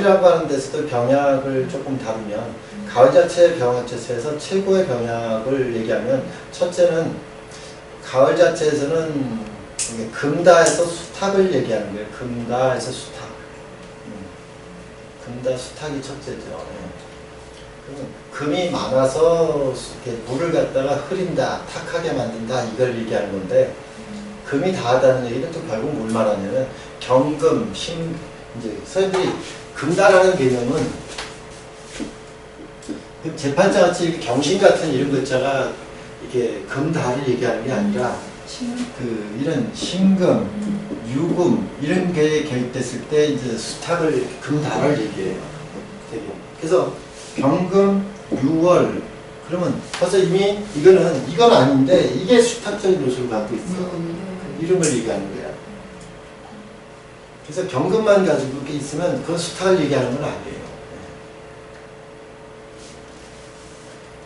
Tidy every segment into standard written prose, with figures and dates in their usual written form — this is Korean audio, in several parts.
가을이라고 하는 데서도 병약을 조금 다루면 가을 자체의 병약 자체에서 최고의 병약을 얘기하면 첫째는 가을 자체에서는 금다에서 수탁을 얘기하는 거예요. 금다에서 수탁. 금다 수탁이 첫째죠. 금이 많아서 이렇게 물을 갖다가 흐린다, 탁하게 만든다 이걸 얘기하는 건데 금이 다하다는 얘기는 또 결국 뭘 말하냐면 경금, 이제 선생님들이 금다라는 개념은 재판자 같이 이렇게 경신 같은 이런 글자가 이렇게 금다를 얘기하는 게 아니라 이런 신금, 유금 이런 게 개입됐을 때 이제 수탁을 금다를 얘기해요. 되게. 그래서 경금, 유월 그러면 벌써 이미 이건 아닌데 이게 수탁적인 요소를 갖고 있어. 이런 걸 얘기하는 거야. 그래서 경금만 가지고 이렇게 있으면 그건 수탁을 얘기하는 건 아니에요.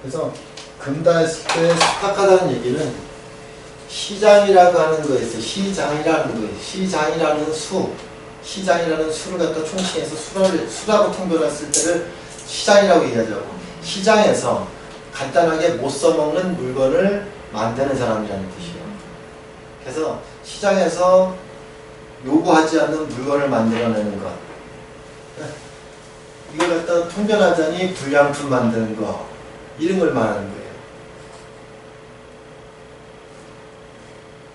그래서 금다했을 때 수탁하다는 얘기는 시장이라고 하는 거에서 시장이라는 거예요. 시장이라는 수를 갖다 총칭해서 수라고 통변했을 때를 시장이라고 얘기하죠. 시장에서 간단하게 못 써먹는 물건을 만드는 사람이라는 뜻이에요. 그래서 시장에서 요구하지 않는 물건을 만들어내는 것. 이걸 갖다 통변하자니 불량품 만드는 거. 이런 걸 말하는 거예요.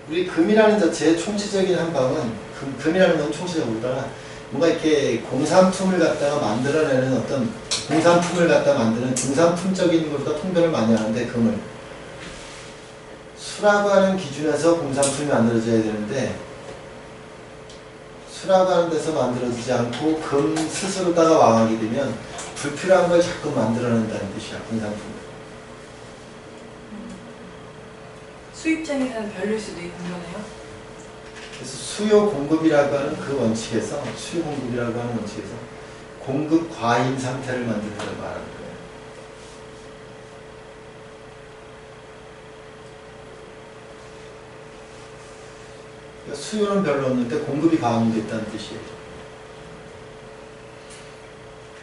우리 금이라는 자체의 총체적인 한방은 금이라는 건 총체적으로다가 뭔가 이렇게 공산품을 갖다가 만들어내는 어떤 공산품을 갖다 만드는 중산품적인 것보다 통변을 많이 하는데 금을 수라고 하는 기준에서 공산품이 만들어져야 되는데 수라고 하는 데서 만들어지지 않고 금 스스로다가 왕하게 되면 불필요한 걸 자꾸 만들어낸다는 뜻이야. 공산품. 수입장에서는 별일 수도 있는 거네요. 그래서 수요 공급이라고 하는 그 원칙에서 수요 공급이라고 하는 원칙에서 공급 과잉 상태를 만드는 걸 말하는 거예요. 그러니까 수요는 별로 없는데 공급이 과잉됐다는 뜻이에요.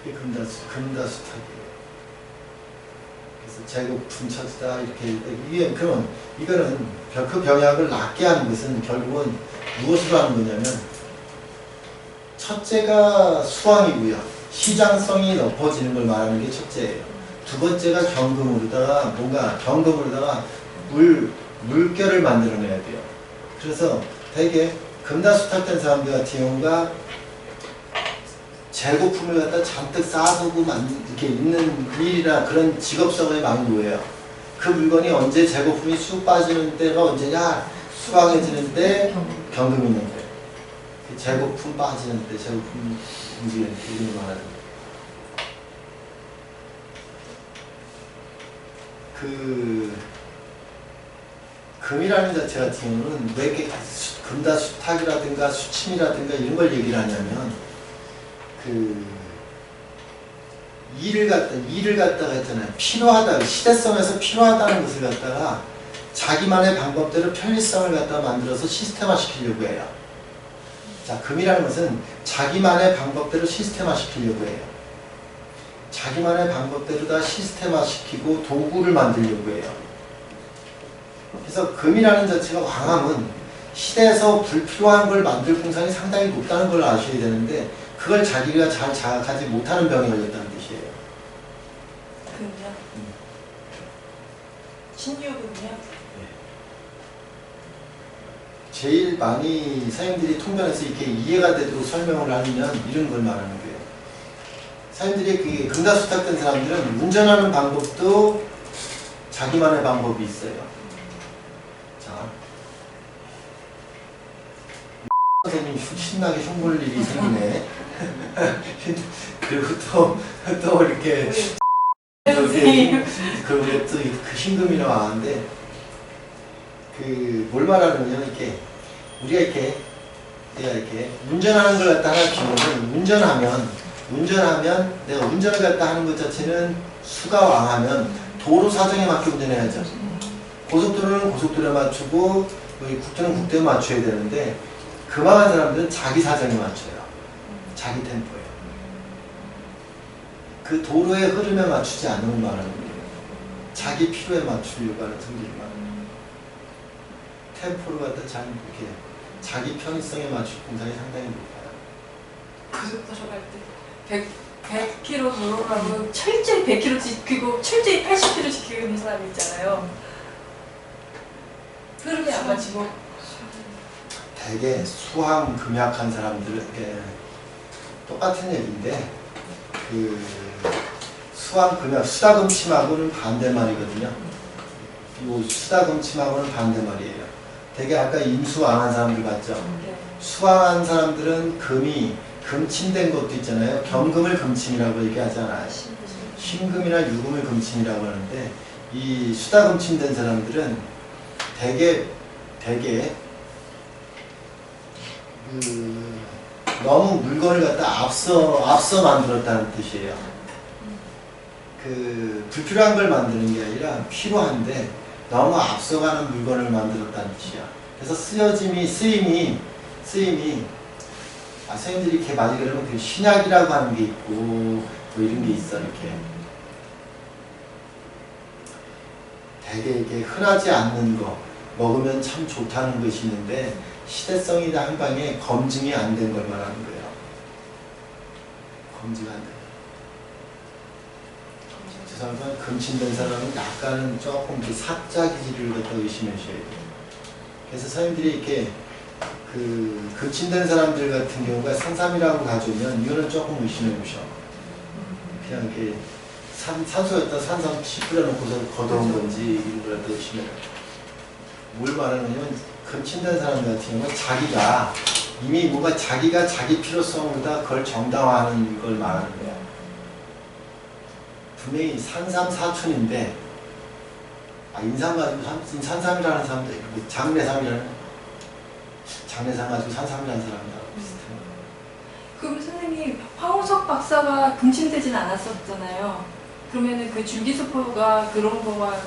그게 금다수탁이에요. 그래서 재고품 처지다 이렇게 이거는 그 병약을 낫게 하는 것은 결국은 무엇으로 하는 거냐면 첫째가 수왕이고요. 시장성이 높아지는 걸 말하는 게 첫째예요. 두 번째가 경금으로다가 물결을 만들어내야 돼요. 그래서 되게 금다수탁된 사람들 같은 경우가 재고품을 갖다 잔뜩 쌓아두고 이렇게 있는 일이나 그런 직업성에 많이 놓여요. 그 물건이 언제 재고품이 쑥 빠지는 때가 언제냐? 수강해지는 때 경금이 있는 거예요. 재고품 빠지는 때, 재고품 움직이는 때 이런 거 말하는 거예요. 금이라는 자체 같은 경우는 왜 이렇게 금다수탁이라든가 수침이라든가 이런 걸 얘기를 하냐면 일을 갖다가 했잖아요. 필요하다. 시대성에서 필요하다는 것을 갖다가 자기만의 방법대로 편리성을 갖다가 만들어서 시스템화 시키려고 해요. 자, 금이라는 것은 자기만의 방법대로 시스템화 시키려고 해요. 자기만의 방법대로 다 시스템화 시키고 도구를 만들려고 해요. 그래서 금이라는 자체가 왕함은 시대에서 불필요한 걸 만들 공산이 상당히 높다는 걸 아셔야 되는데 그걸 자기가 잘 자각하지 못하는 병이 걸렸다는 뜻이에요. 금이요? 신유금이요? 제일 많이 사람들이 통변해서 이렇게 이해가 되도록 설명을 하면 이런 걸 말하는 거예요. 사람들이 금다수탁된 사람들은 운전하는 방법도 자기만의 방법이 있어요. 자, 선생님 신나게 흉볼 일이 생기네. 그리고 또 이렇게 그리고 또 그 신금이라고 하는데 뭘 말하는 거냐면 이렇게 우리가 내가 이렇게 운전하는 걸 갖다 하나 기본은 운전하면 내가 운전을 갖다 하는 것 자체는 수가 왕하면 도로 사정에 맞게 운전해야죠. 고속도로는 고속도로에 맞추고 국도는 국도에 맞춰야 되는데 그만한 사람들은 자기 사정에 맞춰요. 자기 템포에. 그 도로의 흐름에 맞추지 않는 걸 말하는 거예요. 자기 필요에 맞추려고 하는 성질을 말하는 거예요. 템포를 갖다 잘 이렇게 자기 편의성에 맞출 공산이 상당히 높아요. 그저부터 저갈 때 100km 도로를 하고 철저히 100km 지키고 철저히 80km 지키고 있는 사람이 있잖아요. 흐름에 안 맞추고. 되게 수학 금약한 사람들에게 똑같은 얘기인데 그 수학 금약 수다금침하고는 반대말이거든요. 이 수다금침하고는 반대말이에요. 되게 아까 임수왕한 사람들 같죠? 네. 수왕한 사람들은 금이 금침된 것도 있잖아요. 경금을 금침이라고 얘기하잖아요. 신금이나 유금을 금침이라고 하는데 이 수다금침된 사람들은 되게 너무 물건을 갖다 앞서 만들었다는 뜻이에요. 불필요한 걸 만드는 게 아니라 필요한데 너무 앞서가는 물건을 만들었다는 뜻이야. 그래서 쓰임이 선생님들이 이렇게 많이 그러면 그 신약이라고 하는 게 있고 뭐 이런 게 있어. 이렇게 되게 이게 흔하지 않는 거 먹으면 참 좋다는 것이 있는데 시대성이 한 방에 검증이 안 된 걸 말하는 거예요. 검증 안 돼. 죄송하지만 금침된 사람은 약간은 조금 사자 기질을 갖다 의심하셔야 돼요. 그래서 선생님들이 이렇게 금침된 사람들 같은 경우가 산삼이라고 가져오면 이거는 조금 의심해 보셔. 그냥 이렇게 산소에다 산삼 씨 뿌려놓고서 걷어온 건지 이런 걸 갖다 의심해. 뭘 말하느냐면 금침된 사람 같은 경우는 자기가 이미 뭔가 자기가 자기 필요성보다 그걸 정당화하는 걸 말하는 거야. 분명히 산삼사촌인데 인삼 가지고 산삼이라는 사람도 있고 장례상 가지고 산삼이라는 사람들하고 비슷해요. 그럼 선생님 황우석 박사가 금침되진 않았었잖아요. 그러면은 그 줄기세포가 그런 거가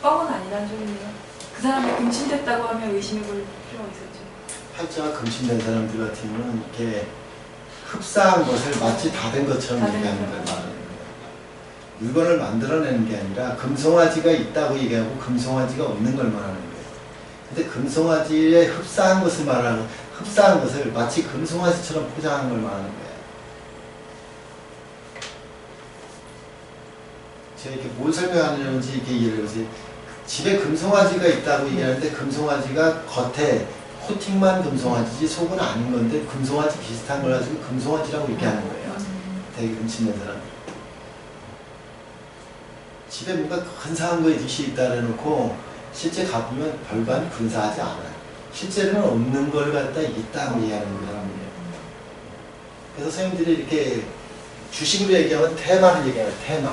뻥은 아니라는 소리네요. 그 사람이 금침됐다고 하면 의심해 볼 필요가 있었죠. 팔자가 금침된 사람들 같은 경우는 이렇게 흡사한 것을 마치 다 된 것처럼 얘기하는 걸 말하는 거예요. 물건을 만들어내는 게 아니라 금송아지가 있다고 얘기하고 금송아지가 없는 걸 말하는 거예요. 근데 금송아지의 흡사한 것을 말하는, 흡사한 것을 마치 금송아지처럼 포장한 걸 말하는 거예요. 제가 이렇게 뭘 설명하는지 이렇게 이해를 해보세요. 집에 금송아지가 있다고 얘기하는데 금송아지가 겉에 코팅만 금송아지지 속은 아닌 건데 금송아지 비슷한 걸 가지고 금송아지라고 얘기하는 거예요. 되게 금침된 사람. 집에 뭔가 근사한 거에 뒷이 있다 해놓고 실제 가보면 별반 근사하지 않아요. 실제로는 없는 걸 갖다 있다고 얘기하는 사람이에요. 그래서 선생님들이 이렇게 주식으로 얘기하면 테마를 얘기해요. 테마.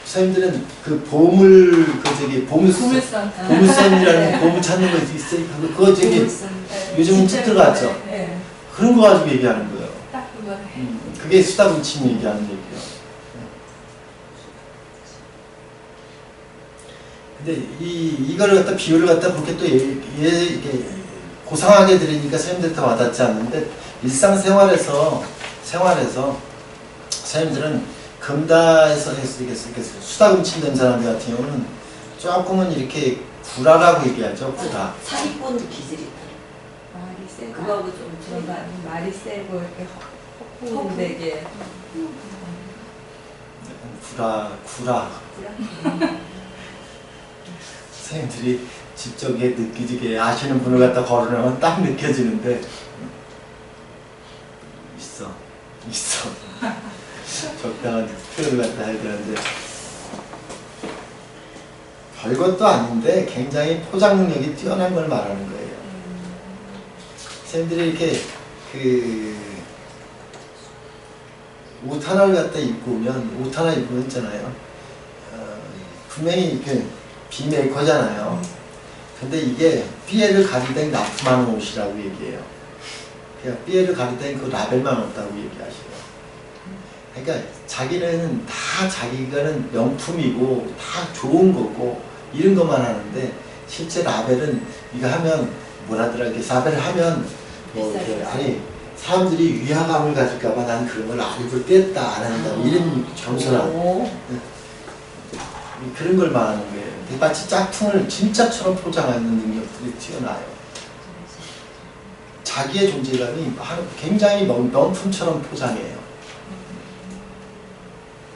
선생님들은 그 보물선이라는 보물 찾는 거 있어요. 그거 저기 요즘은 쭉 들어갔죠. 네. 그런 거 가지고 얘기하는 거예요. 딱 그거네. 그게 수다분침 얘기하는 얘기예요. 근데 이거를 갖다 비유를 갖다 그렇게 또 이렇게 고상하게 들으니까 선생님들한테 와닿지 않는데 일상생활에서 선생님들은 금다에서 수다금침된 사람 같은 경우는 조금은 이렇게 구라라고 얘기하죠. 구라. 사기꾼 기질이 있다. 말이 세고 그거하고 좀 제가 말이 세고 이렇게 허풍되게 구라. 선생님들이 직접 느끼게 아시는 분을 갖다 거론하면 딱 느껴지는데 있어 적당한 표현을 갖다 해야 되는데 별것도 아닌데 굉장히 포장 능력이 뛰어난 걸 말하는 거예요. 선생님들이 이렇게 옷 하나를 갖다 입고 오면 옷 하나 입고 있잖아요. 분명히 이렇게 비메이커잖아요. 근데 이게 삐에를 가리된 납품하는 옷이라고 얘기해요. 그냥 삐에를 가리된 그 라벨만 없다고 얘기하시고. 그러니까 자기는 다 자기가는 명품이고 다 좋은 거고 이런 것만 하는데 실제 라벨은 이거 하면 뭐라더라 이렇게 라벨을 하면 뭐 이렇게 아니 사람들이 위화감을 가질까봐 난 그런 걸 알고 뗐다 안 한다 이런 겸손한 오. 그런 걸 말하는 거예요. 마치 짝퉁을 진짜처럼 포장하는 능력들이 튀어나와요. 자기의 존재감이 굉장히 명품처럼 포장해요.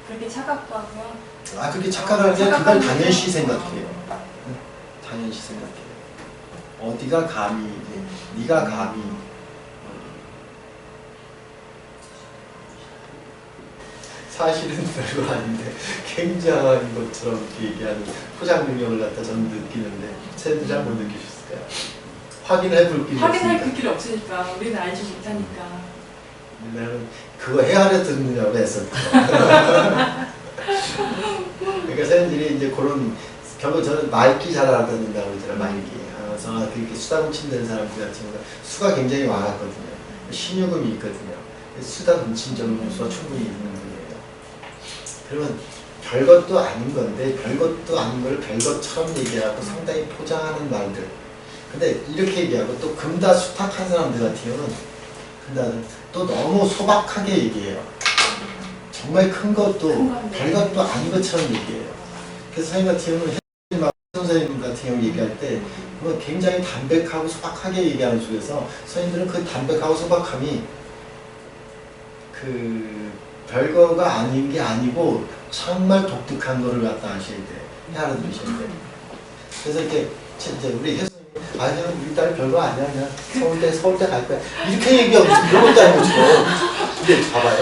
그렇게 착각도 하고요. 그렇게 착각할 때 그걸 당연시 생각해요. 당연시 생각해요. 어디가 감히 네가 감히 사실은 별거 아닌데 굉장한 것처럼 이렇게 얘기하는 포장 능력을 갖다 저는 느끼는데 쟤도 잘 못 느끼셨을까요? 확인해 볼 길이 확인할 없으니까. 그 길이 없으니까 우리는 알지 못하니까. 나는 그거 헤아려 듣느냐고 했었죠. 그러니까 사람들이 이제 그런 결국 저는 말기 잘 알아듣는다고 그러잖아요. 말기. 그래서 그렇게 수다 훔친다는 사람들 같은 경우가 수가 굉장히 많았거든요. 신유금이 있거든요. 수다 훔친 점수가 충분히 있는 분이에요. 그러면 별것도 아닌 건데 별것도 아닌 걸 별것처럼 얘기하고 상당히 포장하는 말들. 근데 이렇게 얘기하고 또 금다수탁한 사람들 같은 경우는 금다는 또 너무 소박하게 얘기해요. 정말 큰 것도 별것도 아닌 것처럼 얘기해요. 그래서 선생님 같은 경우는 선생님 같은 경우 얘기할 때 그건 굉장히 담백하고 소박하게 얘기하는 속에서 선생님들은 그 담백하고 소박함이 그 별거가 아닌 게 아니고 정말 독특한 거를 갖다 하셔야 돼. 알아들으셔야 돼. 그래서 이렇게 진짜 우리 혜수님 그냥 우리 딸 별거 아니야. 그냥 서울대 갈 거야. 이렇게 얘기하고 그런 것도 아니고 지금. 근데 봐봐요.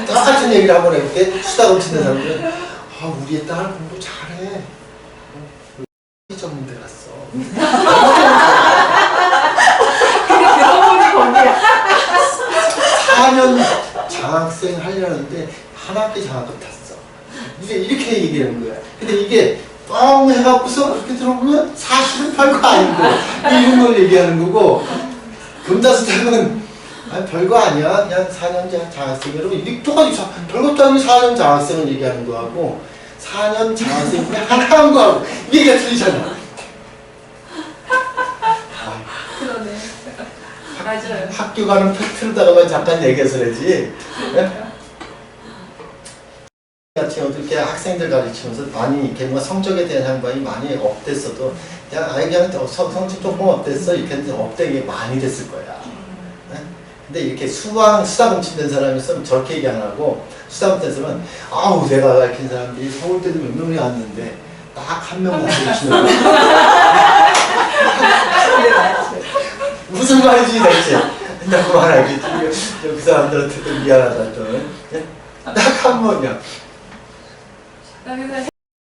똑같은 얘기를 한번 해볼게. 수다 넘치는 사람들은 우리의 딸 공부 잘해. 전문대 갔어. 근데 들어보니 거기야. 4년 장학생 하려는데 한 학기 장학금 탔어. 이렇게 얘기하는 거야. 근데 이게 뻥 해갖고서 그렇게 들어보면 사실은 별거 아니고 이런 걸 얘기하는 거고 금다수탁은 별거 아니야. 그냥 4년 장학생이라고 이렇게 똑같이 별것도 아닌 4년 장학생을 얘기하는 거하고 4년 장학생 중에 하나 한 거하고 얘기가 틀리잖아. 그러네. 맞아요. 학교 가는 팩트로다가만 잠깐 얘기해서 그러지. 같은 경우도 이렇게 학생들 가르치면서 많이 이렇게 뭔가 성적에 대한 향방이 많이 업됐어도 그냥 그냥 성적 조금 업됐어 이렇게 했는데 업되게 많이 됐을 거야. 근데 이렇게 수다 훔친된 사람이 있으면 저렇게 얘기 안 하고 수다 훔친 사람은 내가 가르친 사람들이 서울대도 몇 명이 왔는데 딱 한 명만 가르치는 거야. 무슨 말인지 대체 나 그만 알겠지. 그 사람들한테도 미안하다 또. 딱 한 번이야. 그래서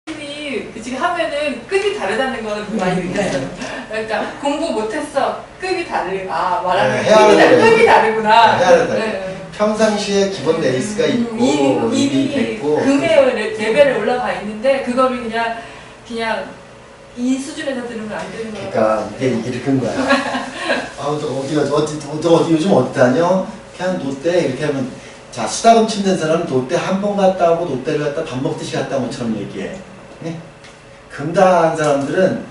혜님이 지금 하면은 급이 다르다는 거는 많이 느꼈어요. 그러니까 공부 못했어. 급이 다르다. 말하는 급이 다르구나. 네. 평상시에 기본 베이스가 있고 이미 됐고 금의 레벨에 올라가 있는데 그거를 그냥 이 수준에서 들으면 안 되는 거야. 그러니까 이게 그런 거야. 어디 요즘 어디 다녀? 그냥 롯데 이렇게 하면 자 수다 훔친다는 사람은 롯데 한 번 갔다 오고 롯데를 갔다 밥 먹듯이 갔다 온 것처럼 얘기해. 네? 금다한 사람들은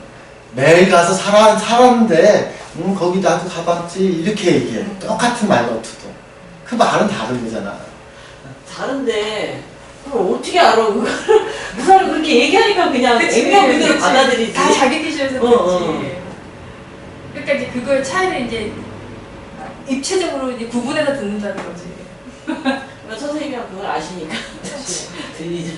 매일 가서 살았는데 거기 나도 가봤지 이렇게 얘기해. 똑같은 말투도. 그 말은 다른 거잖아. 다른데 그걸 어떻게 알아? 그 사람 그렇게 얘기하니까 그냥 액면 그대로 받아들이지. 다 자기 기준에서 그렇지. 그러니까 이제 그걸 차이를 이제 입체적으로 이제 구분해서 듣는다는 거지. 그러니까 선생님이랑 그걸 아시니까 들리죠.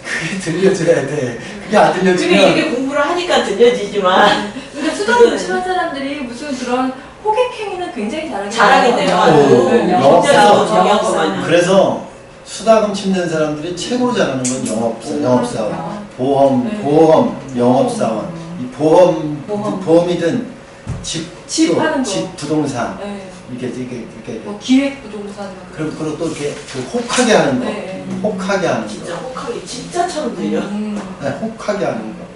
그게 들려줘야 돼. 그게 안 그게 들려주면 이렇게 공부를 하니까 들려지지만 그러니까 수다를 치는 사람들이 무슨 그런 호객행위는 굉장히 잘하겠네요. 영업사원. 그래서 수다금 침는 사람들이 최고로 잘하는 건 영업사원, 보험, 영업사원. 이 보험이든 집 하는 거. 집 부동산. 네. 이렇게 뭐 기획 부동산. 그리고 또 이렇게 혹하게 하는 거. 네. 혹하게 하는 진짜 거. 혹하게 진짜처럼 들려. 네, 혹하게 하는 거.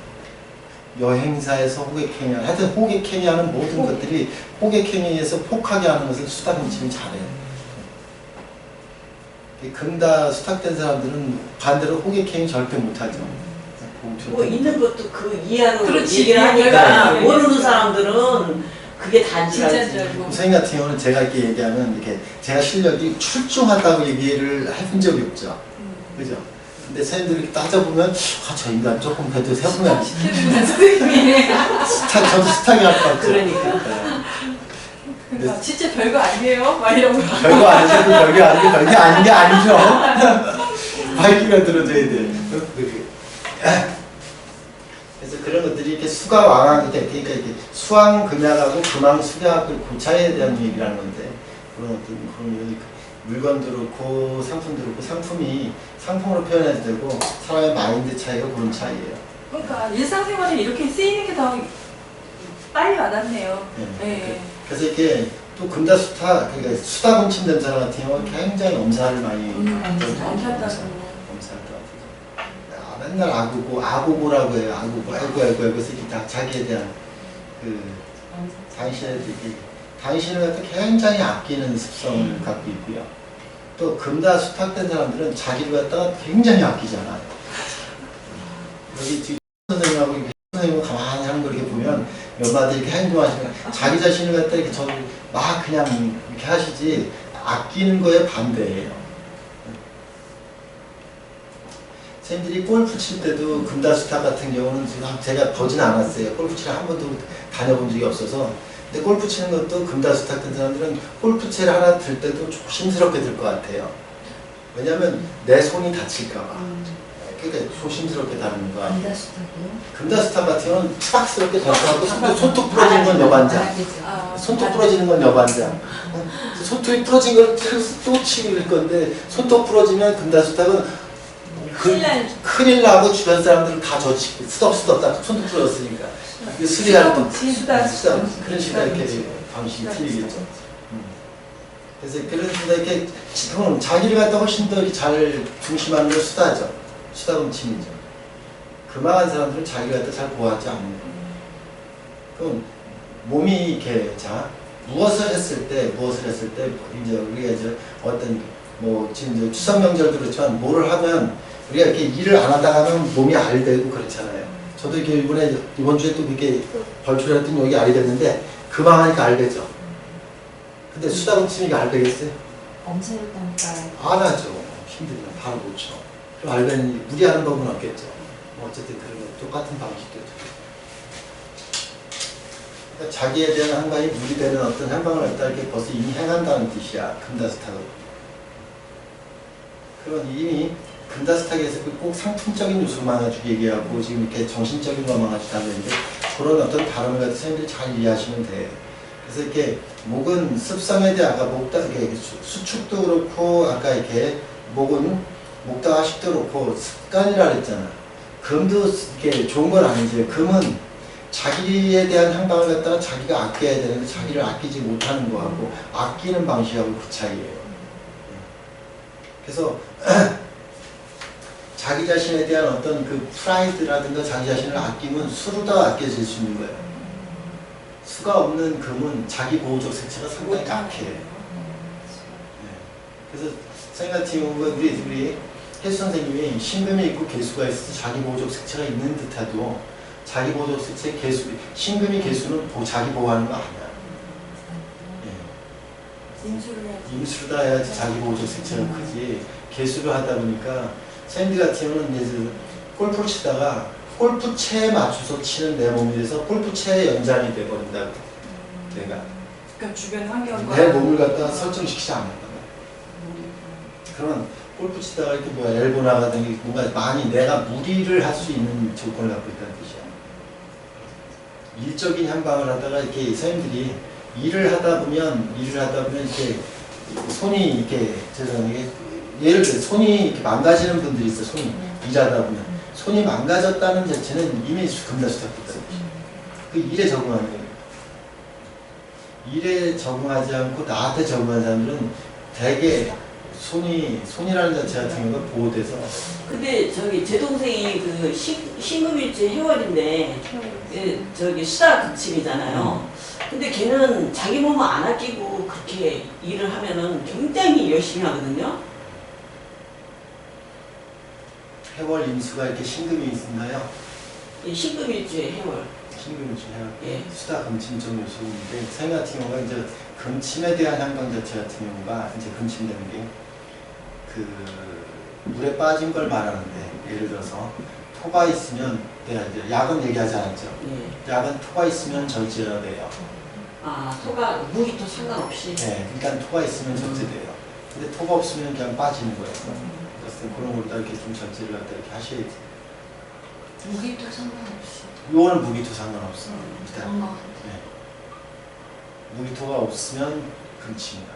여행사에서 호객행위 하여튼 호객행위 하는 모든 것들이 호객행위에서 혹하게 하는 것을 수다금 치면 잘해. 금다 수탁된 사람들은 반대로 호객행위 절대 못하죠. 뭐 있는 것도 그 이하로 그렇지. 얘기를 하니까 네. 모르는 사람들은 그게 단지 진짜인 줄 알고. 선생님 같은 경우는 제가 이렇게 얘기하면 이렇게 제가 실력이 출중하다고 얘기를 해본 적이 없죠. 그죠? 근데 선생님들이 이렇게 따져보면 아, 저 인간 조금 그래도 세보면 시키는 선생님이. 저도 스타일 할것 같죠. 그러니까. 네. 그러니까 진짜 별거 아니에요? 막 이런 거. 별거 아니셔도 별게 아닌 게 별게 아닌 게 아니죠. 밝기가 들어줘야 돼. 그래서 그런 것들이 이렇게 수가 왕왕, 그러니까 이렇게 수왕 금약하고 금왕 수약을 고차에 대한 얘기라는 건데 그런 어떤 그런 물건도 그렇고 상품도 그렇고 상품이 상품으로 표현해도 되고 사람의 마인드 차이가 그런 차이예요. 그러니까 일상생활에 이렇게 쓰이는 게 더 빨리 와닿네요. 네. 네. 그래서 이렇게 또 금다수타, 그러니까 수다 공침된 사람 같은 경우는 굉장히 엄살을 많이 엄살다고. 맨날 아고고라고 해요. 아고고, 아이고, 그래서 이렇게 다 자기에 대한 당신을 갖다 굉장히 아끼는 습성을 갖고 있고요. 또 금다수탁된 사람들은 자기를 갖다가 굉장히 아끼잖아. 여기 지금 선생님하고 선생님을 가만히 하는 걸 이렇게 보면 몇 마디 이렇게 행동하시면 자기 자신을 갖다 이렇게 막 그냥 이렇게 하시지 아끼는 거에 반대예요. 선생님들이 골프 칠 때도 금다수탁 같은 경우는 지금 제가 보진 않았어요. 골프 치러 한 번도 다녀본 적이 없어서. 근데 골프 치는 것도 금다수탁 된 사람들은 골프채를 하나 들 때도 조심스럽게 들 것 같아요. 왜냐하면 내 손이 다칠까봐. 그러니까 조심스럽게 다루는 거 아니에요. 금다수탁 같은 경우는 추박스럽게 다루고 손톱 부러지는 건 여반장. 손톱 부러지는 건 여반장. 손톱이 부러진 걸 또 치고 할 건데 손톱 부러지면 금다수탁은 큰일 나고 주변 사람들은 다 저치고 쓰덕쓰덕 다 손톱 부러졌으니까 수리할 때 수다 그런 식으로 이렇게 방식이 틀리겠죠. 그래서 그런 수다 이렇게 지금은 자기를 갖다 훨씬 더 잘 중심하는 건 수다죠. 수다 공침이죠. 그만한 사람들은 자기를 갖다 잘 보호하지 않는 거예요. 그럼 몸이 이렇게 무엇을 했을 때 이제 우리가 이제 어떤 뭐 지금 이제 추석 명절도 그렇지만 뭐를 하면 우리가 이렇게 일을 안 하다 가면 몸이 알되고 그렇잖아요. 저도 이렇게 이번 주에 또 이렇게 벌초를 했더니 여기 알이 됐는데 그만하니까 알되죠. 근데 수다 공침이가 알되겠어요? 엄살을 따니까 안 하죠. 힘들면 바로 못 쳐. 그럼 알되니 무리하는 법은 없겠죠. 뭐 어쨌든 그런 거 똑같은 방식도 그러니까 자기에 대한 한방이 무리되는 어떤 한방을 갖다 이렇게 벌써 이미 행한다는 뜻이야. 금다스탁은. 그런 이미 금다스탁에서 꼭 상품적인 요소만 가지고 얘기하고 지금 이렇게 정신적인 것만 가지고 다루는데 그런 어떤 발음을 갖다 선생님들이 잘 이해하시면 돼. 그래서 이렇게 목은 습성에 대해 아까 수축도 그렇고 아까 이렇게 목은 목다화식도 그렇고 습관이라 그랬잖아. 금도 이렇게 좋은 건 아니지. 금은 자기에 대한 향방을 갖다가 자기가 아껴야 되는데 자기를 아끼지 못하는 거하고 아끼는 방식하고 그 차이예요. 그래서 자기 자신에 대한 어떤 그 프라이드라든가 자기 자신을 아끼면 수로 다 아껴질 수 있는 거예요. 수가 없는 금은 자기 보호적 색채가 상당히 약해요. 그래서 선생님 같은 경우는 우리 혜수 선생님이 신금이 있고 개수가 있어서 자기 보호적 색채가 있는 듯해도 자기 보호적 색채 개수, 신금이 개수는 자기 보호하는 거 아니야. 임수를 다 해야지 자기 보호적 색채가 크지. 개수를 하다 보니까 선생님들 같은 경우는 이제 골프를 치다가 골프채에 맞춰서 치는 내 몸이 돼서 골프채의 연장이 돼버린다고. 내가. 그러니까 주변 환경과 내 몸을 갖다가 설정시키지 않는다. 그러면 골프 치다가 이렇게 뭐야 엘보 나가든지 뭔가 많이 내가 무리를 할 수 있는 조건을 갖고 있다는 뜻이야. 일적인 향방을 하다가 이렇게 선생님들이 일을 하다 보면 이렇게 손이 이렇게 예를 들어 손이 이렇게 망가지는 분들이 있어. 손이 일하다 보면 손이 망가졌다는 자체는 이미 금다수탁됐다는 뜻이야. 그 일에 적응하는 거예요. 일에 적응하지 않고 나한테 적응하는 사람들은 대개 손이라는 자체 같은 경우가 보호돼서. 근데 제 동생이 그 신금일주 해월인데 수다 급침이잖아요. 근데 걔는 자기 몸을 안 아끼고 그렇게 일을 하면은 굉장히 열심히 하거든요. 해월 임수가 이렇게 신금이 있나요? 이 신금일주의 해월. 신금일주해요. 예. 수다 금침점 요소인데 선생님 같은 경우가 이제 금침에 대한 향방 자체 같은 경우가 이제 금침되는 게 그 물에 빠진 걸 말하는데 예를 들어서 토가 있으면 내가 이제 약은 얘기하지 않았죠. 예. 약은 토가 있으면 절제해야 돼요. 아, 토가 무기토 상관없이. 네, 그러니까 토가 있으면 절제돼요. 근데 토가 없으면 그냥 빠지는 거예요. 그래서 그런 걸다 이렇게 좀 절제를 갖다 이렇게 하셔야지. 무기도 상관없이 요거는 무기토 상관없어. 일단 그런 거 같아. 네. 무기토가 없으면 금침이다.